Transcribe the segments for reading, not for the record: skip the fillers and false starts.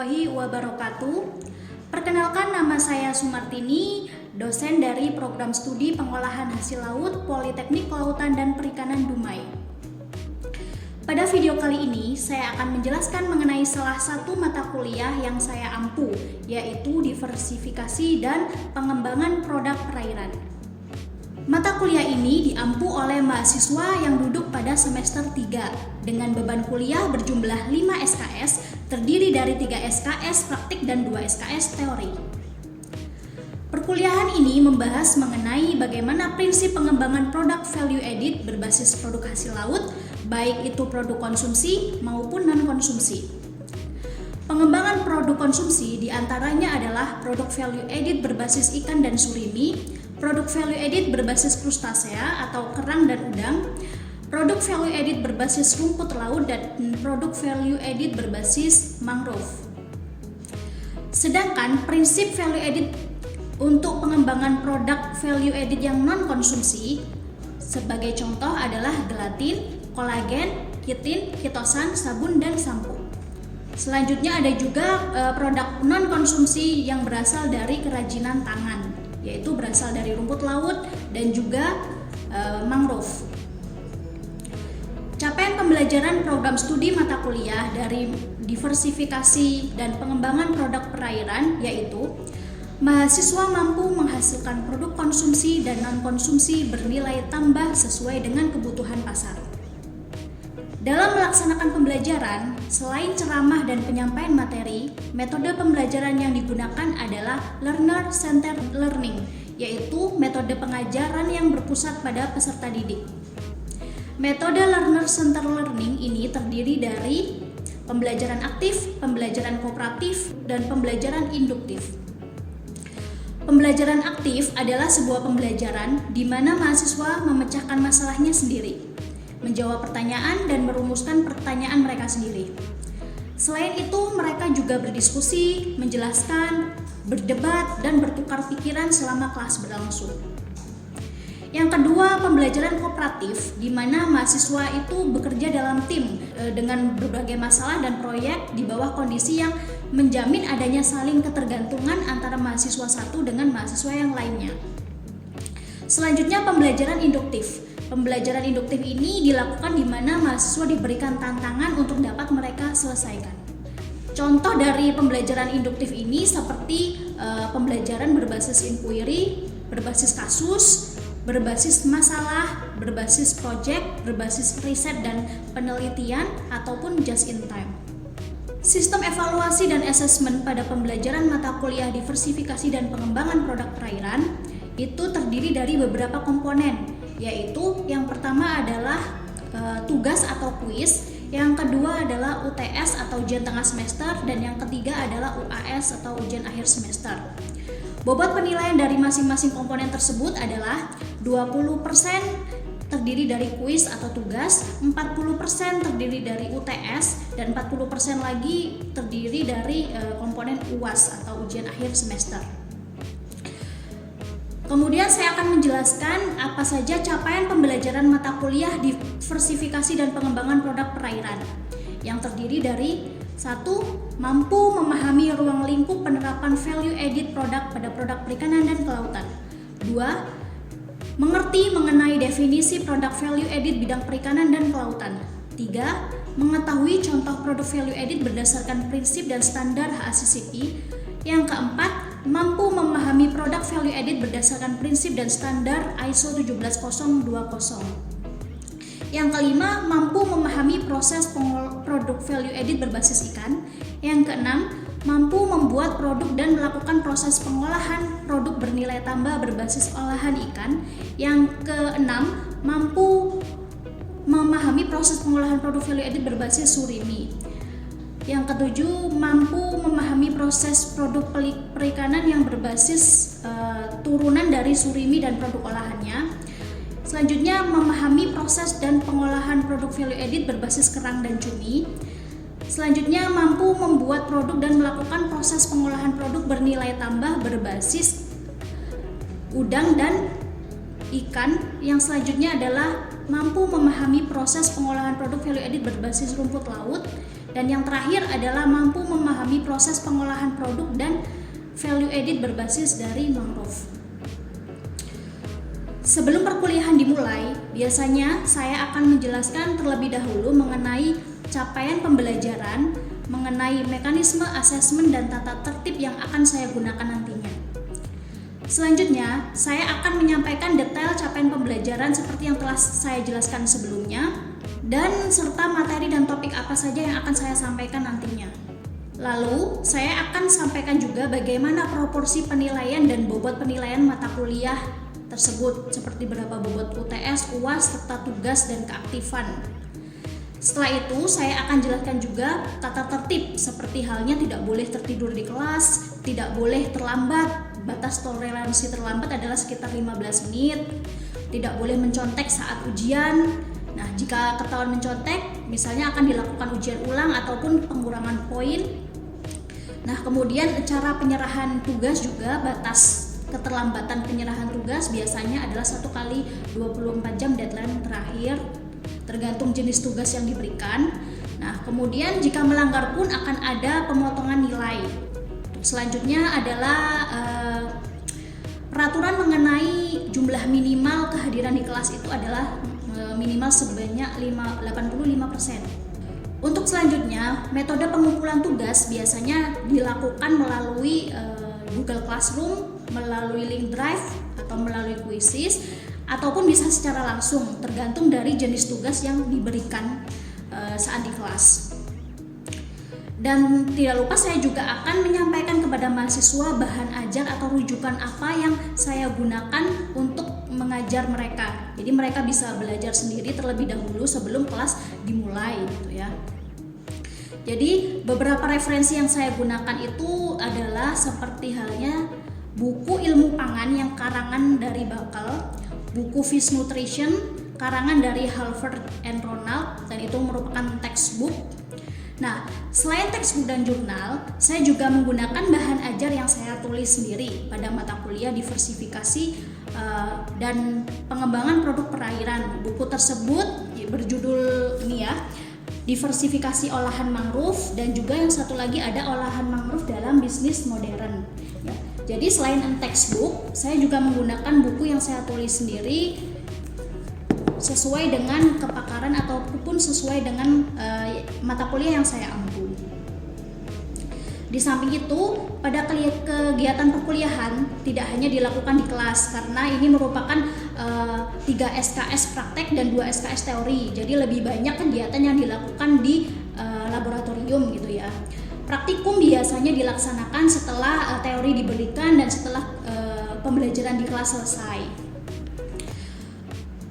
warahmatullahi wabarakatuh. Perkenalkan, nama saya Sumartini, dosen dari Program Studi Pengolahan Hasil Laut Politeknik Kelautan dan Perikanan Dumai. Pada video kali ini, saya akan menjelaskan mengenai salah satu mata kuliah yang saya ampu, yaitu diversifikasi dan pengembangan produk perairan. Mata kuliah ini diampu oleh mahasiswa yang duduk pada semester 3 dengan beban kuliah berjumlah 5 SKS, terdiri dari 3 SKS praktik dan 2 SKS teori. Perkuliahan ini membahas mengenai bagaimana prinsip pengembangan produk value added berbasis produk hasil laut, baik itu produk konsumsi maupun non-konsumsi. Pengembangan produk konsumsi diantaranya adalah produk value added berbasis ikan dan surimi, produk value added berbasis krustasea atau kerang dan udang, produk value added berbasis rumput laut, dan produk value added berbasis mangrove. Sedangkan prinsip value added untuk pengembangan produk value added yang non-konsumsi sebagai contoh adalah gelatin, kolagen, kitin, kitosan, sabun, dan sampo. Selanjutnya ada juga produk non-konsumsi yang berasal dari kerajinan tangan, yaitu berasal dari rumput laut dan juga mangrove. Capaian pembelajaran program studi mata kuliah dari diversifikasi dan pengembangan produk perairan yaitu mahasiswa mampu menghasilkan produk konsumsi dan non-konsumsi bernilai tambah sesuai dengan kebutuhan pasar. Dalam melaksanakan pembelajaran, selain ceramah dan penyampaian materi, metode pembelajaran yang digunakan adalah learner-centered learning, yaitu metode pengajaran yang berpusat pada peserta didik. Metode learner-centered learning ini terdiri dari pembelajaran aktif, pembelajaran kooperatif, dan pembelajaran induktif. Pembelajaran aktif adalah sebuah pembelajaran di mana mahasiswa memecahkan masalahnya sendiri, menjawab pertanyaan dan merumuskan pertanyaan mereka sendiri. Selain itu, mereka juga berdiskusi, menjelaskan, berdebat, dan bertukar pikiran selama kelas berlangsung. Yang kedua, pembelajaran kooperatif, di mana mahasiswa itu bekerja dalam tim dengan berbagai masalah dan proyek di bawah kondisi yang menjamin adanya saling ketergantungan antara mahasiswa satu dengan mahasiswa yang lainnya. Selanjutnya, pembelajaran induktif. Pembelajaran induktif ini dilakukan di mana mahasiswa diberikan tantangan untuk dapat mereka selesaikan. Contoh dari pembelajaran induktif ini seperti pembelajaran berbasis inquiry, berbasis kasus, berbasis masalah, berbasis project, berbasis riset dan penelitian, ataupun just in time. Sistem evaluasi dan asesmen pada pembelajaran mata kuliah diversifikasi dan pengembangan produk perairan itu terdiri dari beberapa komponen, yaitu yang pertama adalah tugas atau kuis, yang kedua adalah UTS atau ujian tengah semester, dan yang ketiga adalah UAS atau ujian akhir semester. Bobot penilaian dari masing-masing komponen tersebut adalah 20% terdiri dari kuis atau tugas, 40% terdiri dari UTS, dan 40% lagi terdiri dari komponen UAS atau ujian akhir semester. Kemudian saya akan menjelaskan apa saja capaian pembelajaran mata kuliah diversifikasi dan pengembangan produk perairan yang terdiri dari 1. Mampu memahami ruang lingkup penerapan value added produk pada produk perikanan dan kelautan. 2. Mengerti mengenai definisi produk value added bidang perikanan dan kelautan. 3. Mengetahui contoh produk value added berdasarkan prinsip dan standar HACCP. Yang keempat, mampu memahami produk value added berdasarkan prinsip dan standar ISO 17020. Yang kelima, mampu memahami proses produk value added berbasis ikan. Yang keenam, mampu membuat produk dan melakukan proses pengolahan produk bernilai tambah berbasis olahan ikan. Yang keenam, mampu memahami proses pengolahan produk value added berbasis surimi. Yang ketujuh, mampu memahami proses produk perikanan yang berbasis turunan dari surimi dan produk olahannya. Selanjutnya, memahami proses dan pengolahan produk value added berbasis kerang dan cumi. Selanjutnya, mampu membuat produk dan melakukan proses pengolahan produk bernilai tambah berbasis udang dan ikan. Yang selanjutnya adalah mampu memahami proses pengolahan produk value added berbasis rumput laut. Dan yang terakhir adalah mampu memahami proses pengolahan produk dan value added berbasis dari mangrove. Sebelum perkuliahan dimulai, biasanya saya akan menjelaskan terlebih dahulu mengenai capaian pembelajaran, mengenai mekanisme asesmen dan tata tertib yang akan saya gunakan nantinya. Selanjutnya, saya akan menyampaikan detail capaian pembelajaran seperti yang telah saya jelaskan sebelumnya, dan serta materi dan topik apa saja yang akan saya sampaikan nantinya. Lalu, saya akan sampaikan juga bagaimana proporsi penilaian dan bobot penilaian mata kuliah tersebut, seperti berapa bobot UTS, UAS, serta tugas dan keaktifan. Setelah itu, saya akan jelaskan juga tata tertib, seperti halnya tidak boleh tertidur di kelas, tidak boleh terlambat, batas toleransi terlambat adalah sekitar 15 menit, tidak boleh mencontek saat ujian. Nah, jika ketahuan mencontek, misalnya akan dilakukan ujian ulang ataupun pengurangan poin. Nah, kemudian cara penyerahan tugas juga, batas keterlambatan penyerahan tugas biasanya adalah 1 kali 24 jam deadline terakhir, tergantung jenis tugas yang diberikan. Nah, kemudian jika melanggar pun akan ada pemotongan nilai. Selanjutnya adalah peraturan mengenai jumlah minimal kehadiran di kelas itu adalah minimal sebanyak 85%. Untuk selanjutnya, metode pengumpulan tugas biasanya dilakukan melalui Google Classroom, melalui link drive atau melalui Quizzes, ataupun bisa secara langsung, tergantung dari jenis tugas yang diberikan saat di kelas. Dan tidak lupa saya juga akan menyampaikan kepada mahasiswa bahan ajar atau rujukan apa yang saya gunakan untuk mengajar mereka. Jadi mereka bisa belajar sendiri terlebih dahulu sebelum kelas dimulai gitu ya. Jadi beberapa referensi yang saya gunakan itu adalah seperti halnya buku ilmu pangan yang karangan dari Bakal, buku Fish Nutrition karangan dari Halford and Ronald, dan itu merupakan textbook. Nah, selain textbook dan jurnal, saya juga menggunakan bahan ajar yang saya tulis sendiri pada mata kuliah diversifikasi dan pengembangan produk perairan. Buku tersebut berjudul ini ya, diversifikasi olahan mangrove, dan juga yang satu lagi ada olahan mangrove dalam bisnis modern. Ya. Jadi selain textbook, saya juga menggunakan buku yang saya tulis sendiri sesuai dengan kepakaran ataupun sesuai dengan mata kuliah yang saya ampu. Di samping itu, pada kegiatan perkuliahan tidak hanya dilakukan di kelas, karena ini merupakan 3 SKS praktek dan 2 SKS teori. Jadi lebih banyak kegiatan yang dilakukan di laboratorium gitu ya. Praktikum biasanya dilaksanakan setelah teori diberikan dan setelah pembelajaran di kelas selesai.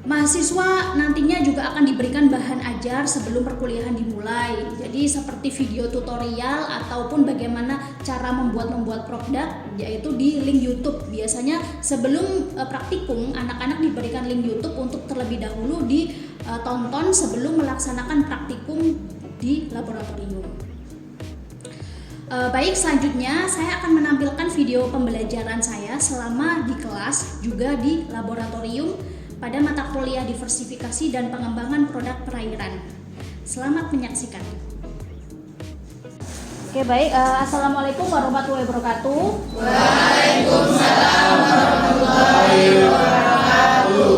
Mahasiswa nantinya juga akan diberikan bahan ajar sebelum perkuliahan dimulai. Jadi seperti video tutorial ataupun bagaimana cara membuat produk, yaitu di link YouTube. Biasanya sebelum praktikum, anak-anak diberikan link YouTube untuk terlebih dahulu ditonton sebelum melaksanakan praktikum di laboratorium. Baik, selanjutnya saya akan menampilkan video pembelajaran saya selama di kelas juga di laboratorium pada mata kuliah diversifikasi dan pengembangan produk perairan. Selamat menyaksikan. Oke, baik. Assalamualaikum warahmatullahi wabarakatuh. Waalaikumsalam warahmatullahi wabarakatuh.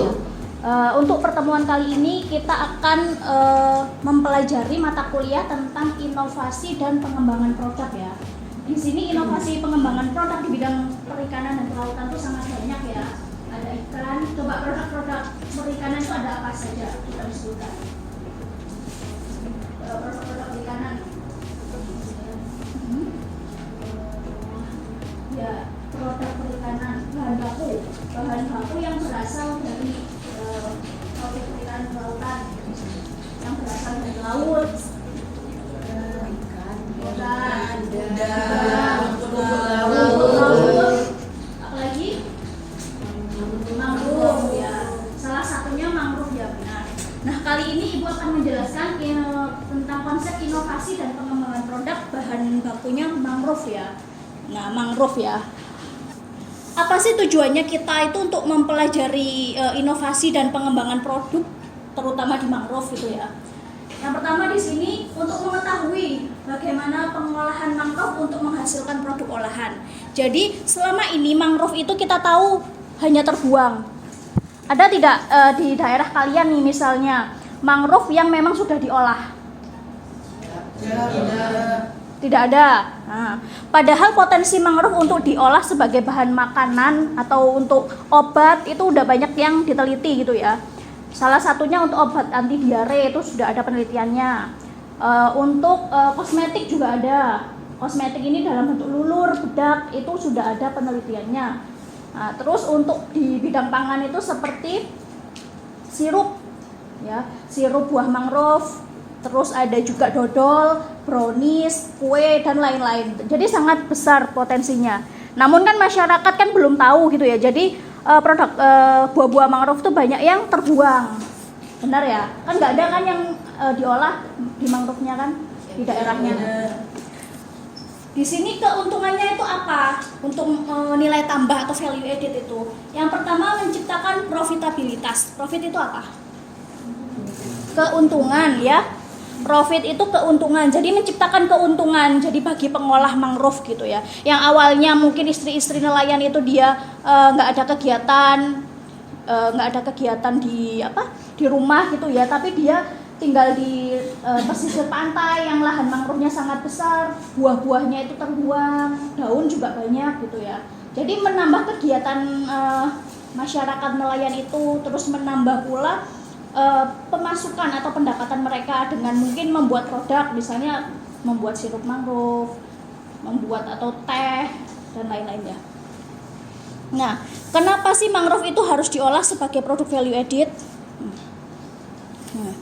Untuk pertemuan kali ini kita akan mempelajari mata kuliah tentang inovasi dan pengembangan produk ya. Di sini inovasi pengembangan produk di bidang perikanan dan kelautan itu sangat banyak ya. Ada ikan, coba produk-produk perikanan itu ada apa saja kita disebutkan. Produk-produk perikanan. Ya, produk perikanan, bahan baku yang berasal dari produk perikanan kelautan, yang berasal dari laut, ikan, laut, apalagi mangrove ya, salah satunya mangrove ya, benar. Nah, kali ini Ibu akan menjelaskan tentang konsep inovasi dan pengembangan produk bahan bakunya mangrove ya. Nah, mangrove ya. Apa sih tujuannya kita itu untuk mempelajari inovasi dan pengembangan produk, terutama di mangrove itu ya? Yang pertama di sini untuk mengetahui bagaimana pengolahan mangrove untuk menghasilkan produk olahan. Jadi selama ini mangrove itu kita tahu hanya terbuang. Ada tidak di daerah kalian nih misalnya mangrove yang memang sudah diolah? Tidak ada. Nah, padahal potensi mangrove untuk diolah sebagai bahan makanan atau untuk obat itu udah banyak yang diteliti gitu ya. Salah satunya untuk obat anti diare itu sudah ada penelitiannya. Untuk kosmetik juga ada. Kosmetik ini dalam bentuk lulur, bedak itu sudah ada penelitiannya. Nah, terus untuk di bidang pangan itu seperti sirup, ya, sirup buah mangrove. Terus ada juga dodol, brownies, kue dan lain-lain. Jadi sangat besar potensinya. Namun kan masyarakat kan belum tahu gitu ya. Jadi produk buah-buah mangrove tuh banyak yang terbuang. Benar ya? Kan nggak ada kan yang diolah di mangrove-nya kan di daerahnya. Di sini keuntungannya itu apa? Untuk nilai tambah atau value added itu. Yang pertama menciptakan profitabilitas. Profit itu apa? Keuntungan ya. Profit itu keuntungan, jadi menciptakan keuntungan. Jadi bagi pengolah mangrove gitu ya, yang awalnya mungkin istri-istri nelayan itu dia nggak ada kegiatan di rumah gitu ya, tapi dia tinggal di pesisir pantai yang lahan mangrove-nya sangat besar, buah-buahnya itu terbuang, daun juga banyak gitu ya. Jadi menambah kegiatan masyarakat nelayan itu, terus menambah pula pemasukan atau pendapatan mereka dengan mungkin membuat produk, misalnya membuat sirup mangrove, membuat atau teh dan lain-lainnya. Nah, kenapa sih mangrove itu harus diolah sebagai produk value added? Nah,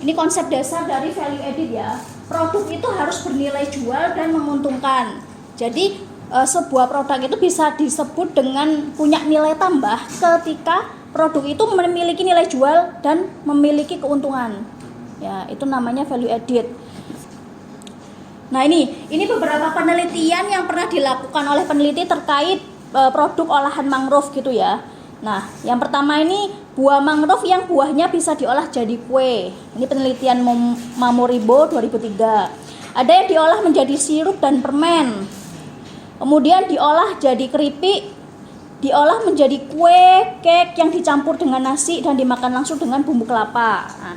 ini konsep dasar dari value added ya. Produk itu harus bernilai jual dan menguntungkan. Jadi sebuah produk itu bisa disebut dengan punya nilai tambah ketika produk itu memiliki nilai jual dan memiliki keuntungan. Ya, itu namanya value added. Nah, ini beberapa penelitian yang pernah dilakukan oleh peneliti terkait produk olahan mangrove gitu ya. Nah, yang pertama ini buah mangrove yang buahnya bisa diolah jadi kue. Ini penelitian Mamoribo 2003. Ada yang diolah menjadi sirup dan permen. Kemudian diolah jadi keripik, diolah menjadi kue, cake yang dicampur dengan nasi dan dimakan langsung dengan bumbu kelapa. Nah,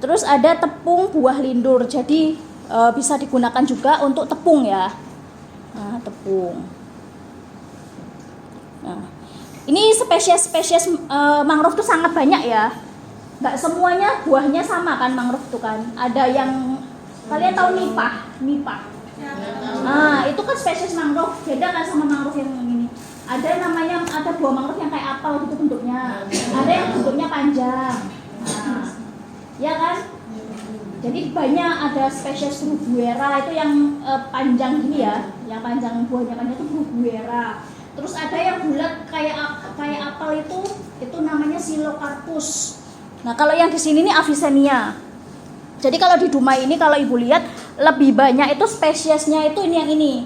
terus ada tepung buah lindur, jadi bisa digunakan juga untuk tepung ya. Nah, tepung. Nah, ini spesies mangrove itu sangat banyak ya. Nggak semuanya buahnya sama kan mangrove itu kan. Ada yang kalian tahu nipah. Nah, itu kan spesies mangrove, beda kan sama mangrove yang ini. Ada buah mangrove yang kayak apel gitu bentuknya. Ada yang bentuknya panjang. Nah, ya kan? Jadi banyak, ada spesies Bruguera itu yang panjang gini ya, yang panjang buahnya panjang itu Bruguera. Terus ada yang bulat kayak apel itu namanya Silocarpus. Nah, kalau yang di sini ini Avicennia. Jadi kalau di Dumai ini kalau ibu lihat lebih banyak itu spesiesnya itu ini yang ini,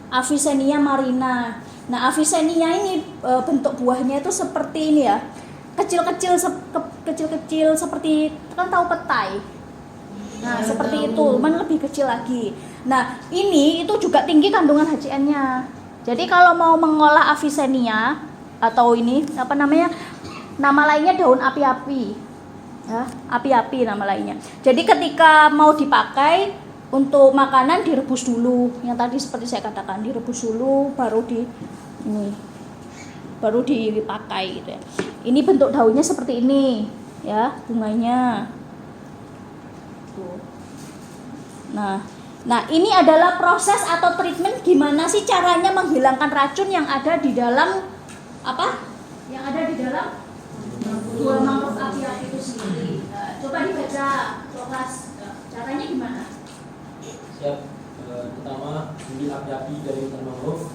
Avicennia marina. Nah, Avicennia ini bentuk buahnya itu seperti ini ya, kecil-kecil seperti kan tahu petai. Nah, seperti itu, cuman lebih kecil lagi. Nah, ini itu juga tinggi kandungan HCN-nya. Jadi kalau mau mengolah Avicennia atau ini nama lainnya daun api-api. Ya, api-api nama lainnya. Jadi ketika mau dipakai untuk makanan direbus dulu. Yang tadi seperti saya katakan, direbus dulu baru dipakai gitu ya. Ini bentuk daunnya seperti ini ya, bunganya. Tuh. Nah, ini adalah proses atau treatment gimana sih caranya menghilangkan racun yang ada di dalam Yang ada di dalam buah mangrove api-api itu sendiri. Coba dibaca kelas caranya gimana? Siap. Pertama, ambil api-api dari hutan mangrove,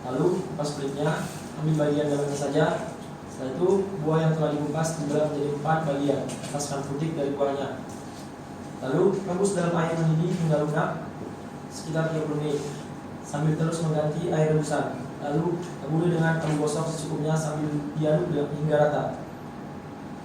lalu kupas kulitnya, ambil bagian dalamnya saja. Setelah itu buah yang telah dikupas dibelah menjadi 4 bagian atas kan putih dari buahnya. Lalu rebus dalam air mendidih hingga lunak sekitar 30 menit sambil terus mengganti air rebusan. Lalu taburi dengan kayu gosok secukupnya sambil diaduk hingga rata.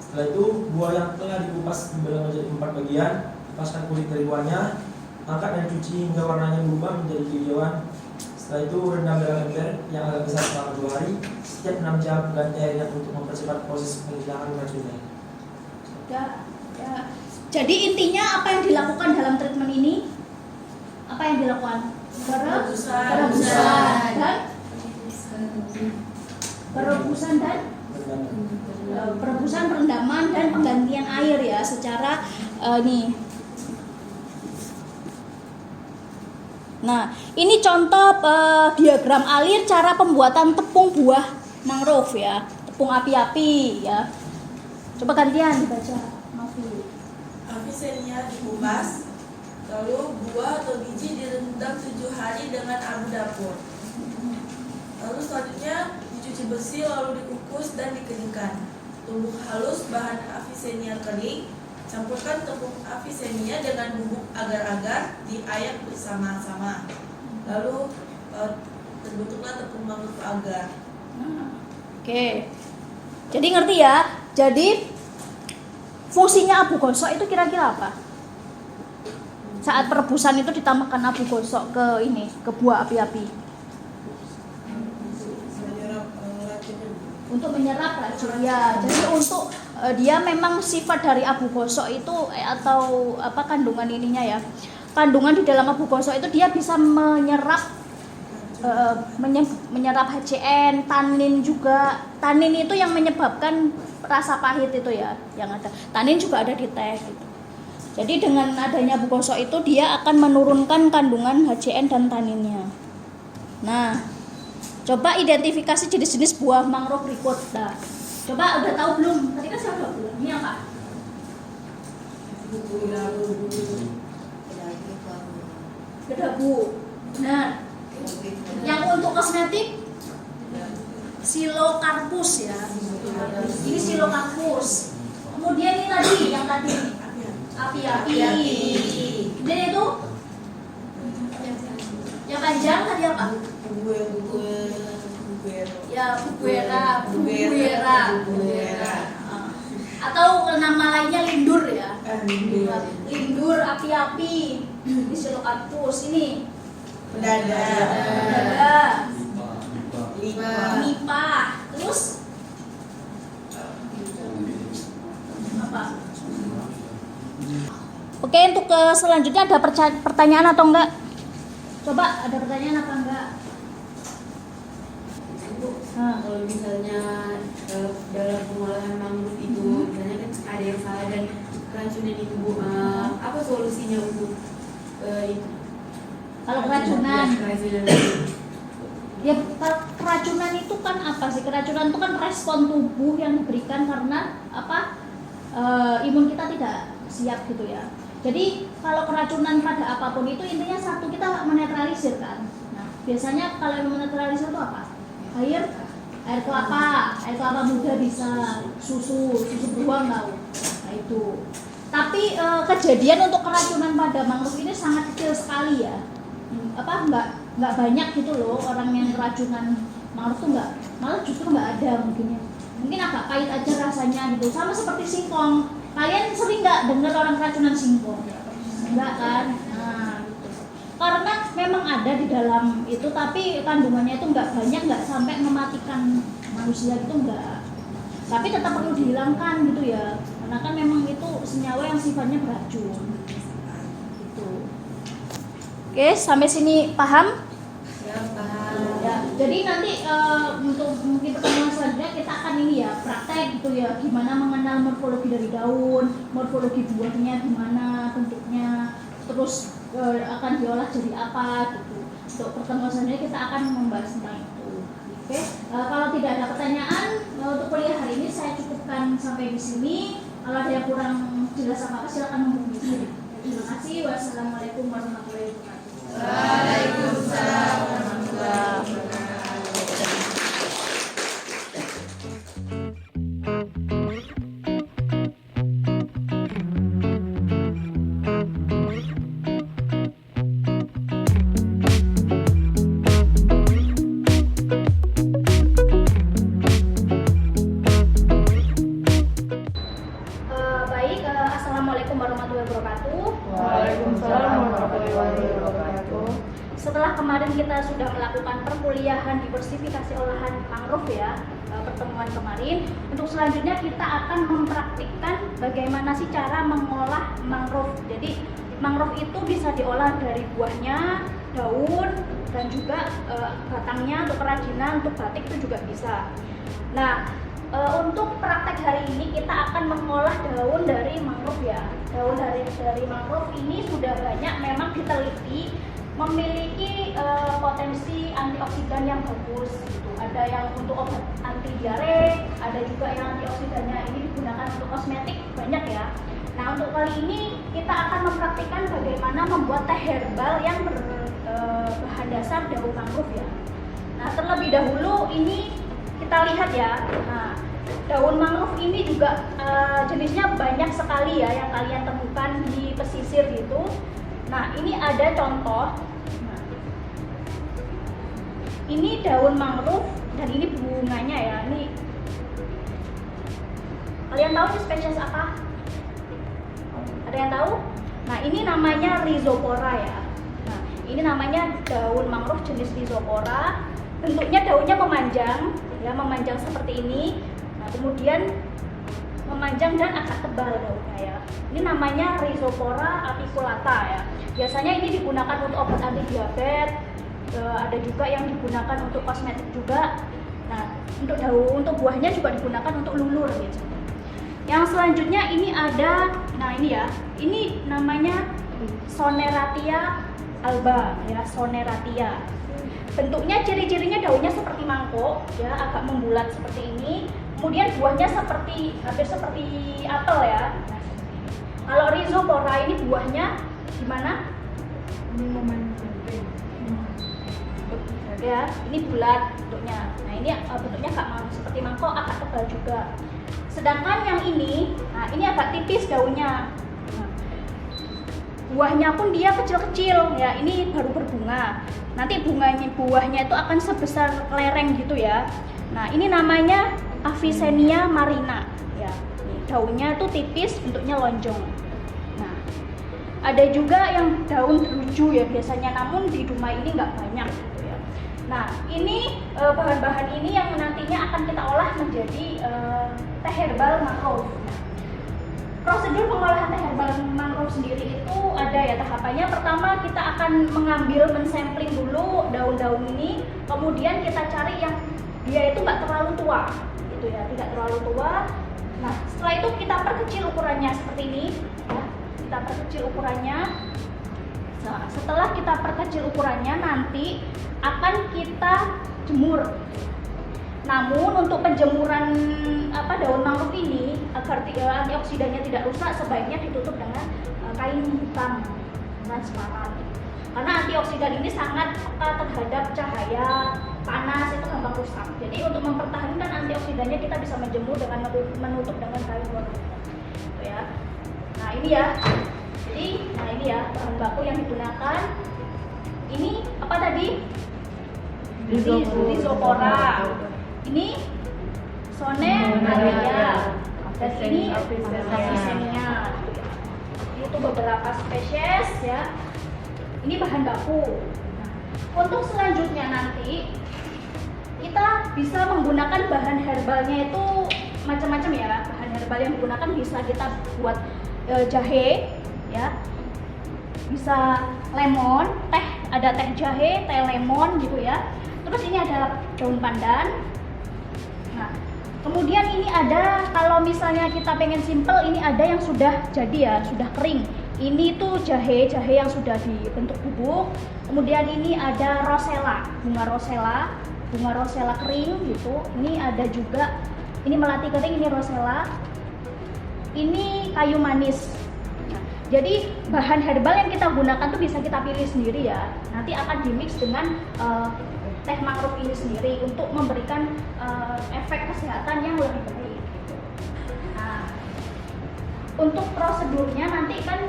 Setelah itu buah yang telah dikupas dibelah menjadi 4 bagian, lepaskan kulit dari buahnya, angkat dan cuci hingga warnanya berubah menjadi kehijauan. Setelah itu rendam dalam ember yang agak besar selama 2 hari. Setiap 6 jam ganti airnya untuk mempercepat proses penghilangan racunnya. Ya. Jadi intinya apa yang dilakukan dalam treatment ini? Apa yang dilakukan? Perebusan, perendaman dan penggantian air ya secara nih. Nah, ini contoh diagram alir cara pembuatan tepung buah mangrove ya, tepung api-api ya. Coba gantian dibaca, Mafi. Avicennia dikupas, lalu buah atau biji direndam 7 hari dengan abu dapur. Lalu selanjutnya dicuci bersih lalu dikukus dan dikeringkan. Tumbuk halus bahan Avicennia kering, campurkan tepung Avicennia dengan bubuk agar-agar, diayak bersama-sama. Lalu terbentuklah tepung mangrove agar. Oke. Jadi ngerti ya? Jadi fungsinya abu gosok itu kira-kira apa? Saat perebusan itu ditambahkan abu gosok ke buah api-api. Untuk menyerap racun ya. Jadi untuk dia memang sifat dari abu gosok itu atau apa kandungan ininya ya. Kandungan di dalam abu gosok itu dia bisa menyerap HCN, tanin juga. Tanin itu yang menyebabkan rasa pahit itu ya, yang ada. Tanin juga ada di teh gitu. Jadi dengan adanya abu gosok itu dia akan menurunkan kandungan HCN dan taninnya. Nah, coba identifikasi jenis-jenis buah mangrove berikut. Nah, coba udah tahu belum? Tadi kan saya udah bilang. Ini apa? Gedabu. Benar. Yang untuk kosmetik Silocarpus ya. Ini Silocarpus. Kemudian ini tadi yang tadi api-api. Dan itu yang panjang tadi apa? Ya, buguera. Atau nama lainnya lindur ya. Lindur, api-api. Ini Silocarpus ini. Dada. Nipa. Terus apa? Oke, untuk selanjutnya ada pertanyaan atau enggak? Coba ada pertanyaan apa enggak? Kalau misalnya dalam pengolahan mangrove itu misalnya kan ada yang salah dan keracunan itu apa solusinya untuk itu? Kalau keracunan ya, keracunan itu kan apa sih? Keracunan itu kan respon tubuh yang diberikan karena apa? Imun kita tidak siap gitu ya. Jadi kalau keracunan pada apapun itu intinya satu, kita menetralisir kan. Nah, biasanya kalau yang menetralisir itu apa? Air kelapa muda bisa, susu beruang tahu. Nah itu. Tapi kejadian untuk keracunan pada mangrove ini sangat kecil sekali ya. Nggak banyak gitu loh orang yang keracunan mangrove tuh nggak, malah justru nggak ada mungkin agak pahit aja rasanya gitu. Sama seperti singkong. Kalian sering nggak dengar orang keracunan singkong? Enggak kan? Nah, gitu. Karena memang ada di dalam itu, tapi kandungannya itu nggak banyak, nggak sampai mematikan manusia gitu, enggak. Tapi tetap perlu dihilangkan gitu ya, karena kan memang itu senyawa yang sifatnya beracun. Gitu. Oke, sampai sini paham? Ya, paham. Ya, jadi nanti untuk mungkin pertemuan selanjutnya kita akan ini ya praktek gitu ya, gimana mengenal morfologi dari daun, morfologi buahnya gimana bentuknya, terus akan diolah jadi apa gitu. Untuk pertemuan selanjutnya kita akan membahas tentang itu. Oke, kalau tidak ada pertanyaan untuk kuliah hari ini saya cukupkan sampai di sini. Kalau ada yang kurang jelas apa silakan menghubungi saya. Terima kasih. Wassalamualaikum warahmatullahi wabarakatuh. Waalaikumsalam warahmatullahi wabarakatuh. perkuliahan diversifikasi olahan mangrove ya, pertemuan kemarin. Untuk selanjutnya kita akan mempraktikkan bagaimana sih cara mengolah mangrove. Jadi mangrove itu bisa diolah dari buahnya, daun, dan juga batangnya untuk kerajinan, untuk batik itu juga bisa. Nah, untuk praktek hari ini kita akan mengolah daun dari mangrove ya. Daun dari mangrove ini sudah banyak memang diteliti memiliki potensi antioksidan yang bagus gitu. Ada yang untuk obat anti diare, ada juga yang antioksidannya ini digunakan untuk kosmetik, banyak ya. Nah, untuk kali ini kita akan mempraktikkan bagaimana membuat teh herbal yang berbahan dasar daun mangrove ya. Nah, terlebih dahulu ini kita lihat ya. Nah, daun mangrove ini juga jenisnya banyak sekali ya yang kalian temukan di pesisir gitu. Nah, ini ada contoh. Nah, ini daun mangrove dan ini bunganya ya. Ini kalian tahu ini spesies apa? Ada yang tahu? Nah, ini namanya Rhizopora ya. Nah, ini namanya daun mangrove jenis Rhizopora. Bentuknya daunnya memanjang, ya memanjang seperti ini. Nah, kemudian memanjang dan agak tebal daunnya ya. Ini namanya Rhizopora apiculata ya. Biasanya ini digunakan untuk obat anti diabetes, ada juga yang digunakan untuk kosmetik juga. Nah, untuk daun, untuk buahnya juga digunakan untuk lulur gitu. Yang selanjutnya ini ada, nah ini ya, ini namanya Soneratia alba ya, Soneratia. Bentuknya ciri-cirinya daunnya seperti mangkok ya, agak membulat seperti ini. Kemudian buahnya hampir seperti apel ya. Nah, kalau Rhizopora ini buahnya gimana? Ya, ini bulat bentuknya. Nah, ini bentuknya agak seperti mangkok, agak tebal juga. Sedangkan yang ini, nah ini agak tipis daunnya. Nah, buahnya pun dia kecil-kecil ya, ini baru berbunga. Nanti buahnya itu akan sebesar kelereng gitu ya. Nah, ini namanya Avicennia marina ya. Daunnya tuh tipis, bentuknya lonjong. Nah, ada juga yang daun druju ya biasanya, namun di rumah ini nggak banyak gitu ya. Nah, ini bahan-bahan ini yang nantinya akan kita olah menjadi teh herbal mangrove. Prosedur pengolahan teh herbal mangrove sendiri itu ada ya tahapannya. Pertama kita akan mensampling dulu daun-daun ini, kemudian kita cari yang dia itu nggak terlalu tua, gitu ya, tidak terlalu tua. Nah, setelah itu kita perkecil ukurannya seperti ini, ya. Kita perkecil ukurannya. Nah, setelah kita perkecil ukurannya nanti akan kita jemur. Namun untuk penjemuran daun mangrove ini agar antioksidannya tidak rusak, sebaiknya ditutup dengan kain hitam transparan. Karena antioksidan ini sangat peka terhadap cahaya panas, itu gampang rusak. Jadi untuk mempertahankan antioksidannya kita bisa menjemur dengan menutup dengan kain warna hitam. Gitu ya. Nah, ini ya. Jadi, nah ini ya bahan baku yang digunakan. Ini apa tadi? Rhizopora. Ini Soneratia. Dan ini Avicennia. Itu beberapa spesies ya. Ini bahan baku. Nah, untuk selanjutnya nanti kita bisa menggunakan bahan herbalnya itu macam-macam ya. Bahan herbal yang digunakan bisa kita buat jahe ya. Bisa lemon, teh, ada teh jahe, teh lemon gitu ya. Terus ini ada daun pandan. Nah, kemudian ini ada, kalau misalnya kita pengen simple, ini ada yang sudah jadi ya, sudah kering. Ini tuh jahe yang sudah dibentuk bubuk. Kemudian ini ada rosella, bunga rosella kering gitu. Ini ada juga, ini melati kering, ini rosella. Ini kayu manis. Nah, jadi bahan herbal yang kita gunakan tuh bisa kita pilih sendiri ya. Nanti akan dimix dengan teh mangrove ini sendiri untuk memberikan efek kesehatan yang lebih baik. Nah, untuk prosedurnya nanti kan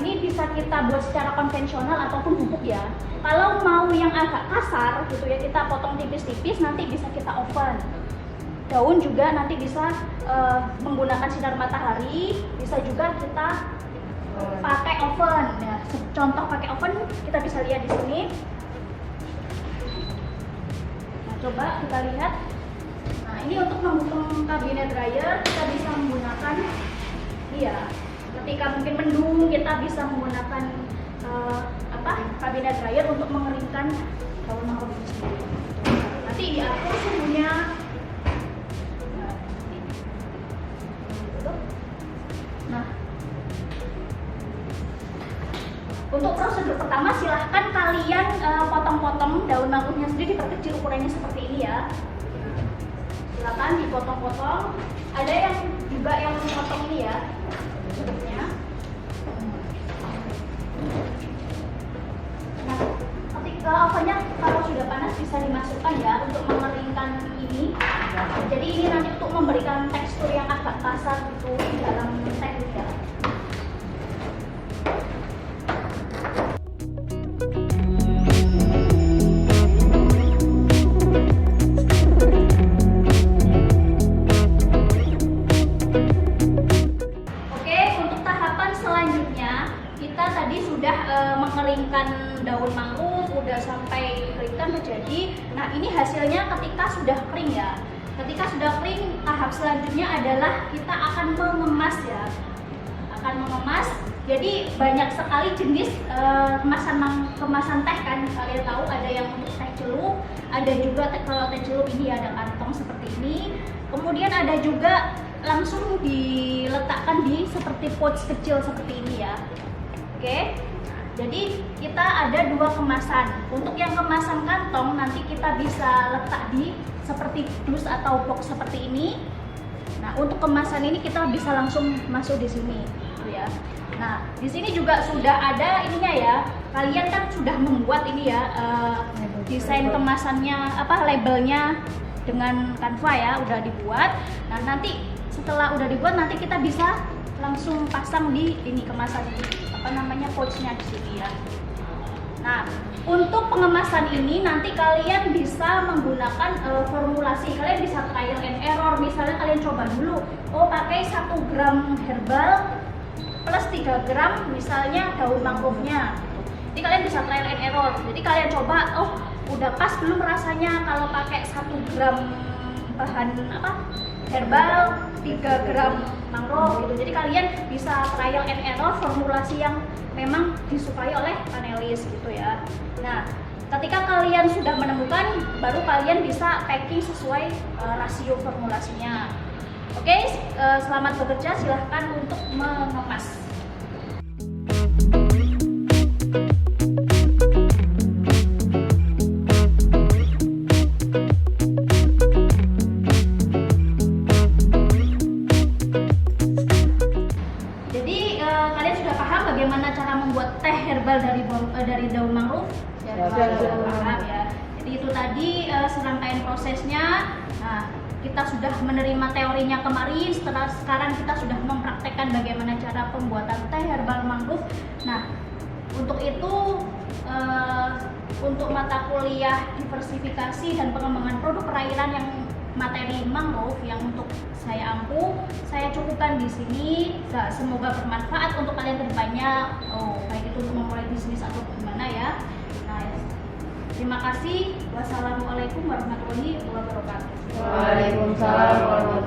ini bisa kita buat secara konvensional ataupun bubuk ya. Kalau mau yang agak kasar gitu ya, kita potong tipis-tipis, nanti bisa kita oven. Daun juga nanti bisa menggunakan sinar matahari, bisa juga kita pakai oven. Nah, contoh pakai oven kita bisa lihat di sini. Coba kita lihat. Nah, ini untuk mendukung kabinet dryer kita bisa menggunakan ketika mungkin mendung kita bisa menggunakan kabinet dryer untuk mengeringkan daun mangrove itu sendiri. Nanti diatur suhunya. Nah, untuk prosedur pertama silahkan kalian potong-potong daun mangrove-nya sendiri, diperkecil ukurannya seperti ini ya. Silakan dipotong-potong. Ada yang juga yang potong ini ya, bentuknya. Nah, ketika ovennya kalau sudah panas bisa dimasukkan ya untuk mengeringkan ini. Jadi ini nanti untuk memberikan tekstur yang agak kasar gitu di dalam teh ya. Mengeringkan daun mangrove udah sampai keringkan menjadi. Nah, ini hasilnya ketika sudah kering ya. Ketika sudah kering, tahap selanjutnya adalah kita akan mengemas ya. Akan mengemas. Jadi banyak sekali jenis kemasan teh kan. Kalian tahu ada yang untuk teh celup, ada juga kalau teh celup ini ada kantong seperti ini. Kemudian ada juga langsung diletakkan di seperti pouch kecil seperti ini ya. Oke. Jadi kita ada dua kemasan. Untuk yang kemasan kantong nanti kita bisa letak di seperti dus atau box seperti ini. Nah, untuk kemasan ini kita bisa langsung masuk di sini, gitu ya. Nah, di sini juga sudah ada ininya ya. Kalian kan sudah membuat ini ya desain kemasannya, labelnya dengan Canva ya, udah dibuat. Nah, nanti setelah udah dibuat nanti kita bisa langsung pasang di ini kemasan ini. Pouchnya di sini ya. Nah, untuk pengemasan ini nanti kalian bisa menggunakan formulasi. Kalian bisa trial and error. Misalnya kalian coba dulu, pakai 1 gram herbal plus 3 gram misalnya daun mangrove-nya. Jadi kalian bisa trial and error. Jadi kalian coba, udah pas belum rasanya kalau pakai 1 gram bahan herbal, 3 gram mangrove gitu. Jadi kalian bisa trial and error formulasi yang memang disukai oleh panelis gitu ya. Nah, ketika kalian sudah menemukan, baru kalian bisa packing sesuai rasio formulasinya. Oke, selamat bekerja, silahkan untuk mengemas. Bagaimana cara membuat teh herbal dari daun mangrove? Paham ya. Jadi itu tadi serangkaian prosesnya. Nah, kita sudah menerima teorinya kemarin. Sekarang kita sudah mempraktekkan bagaimana cara pembuatan teh herbal mangrove. Nah, untuk itu untuk mata kuliah diversifikasi dan pengembangan produk perairan yang materi mangrove yang untuk saya ampu, saya cukupkan di sini. Semoga bermanfaat untuk kalian kedepannya, baik itu untuk memulai bisnis atau gimana ya. Nah, terima kasih. Wassalamualaikum warahmatullahi wabarakatuh. Waalaikumsalam warahmatullahi wabarakatuh.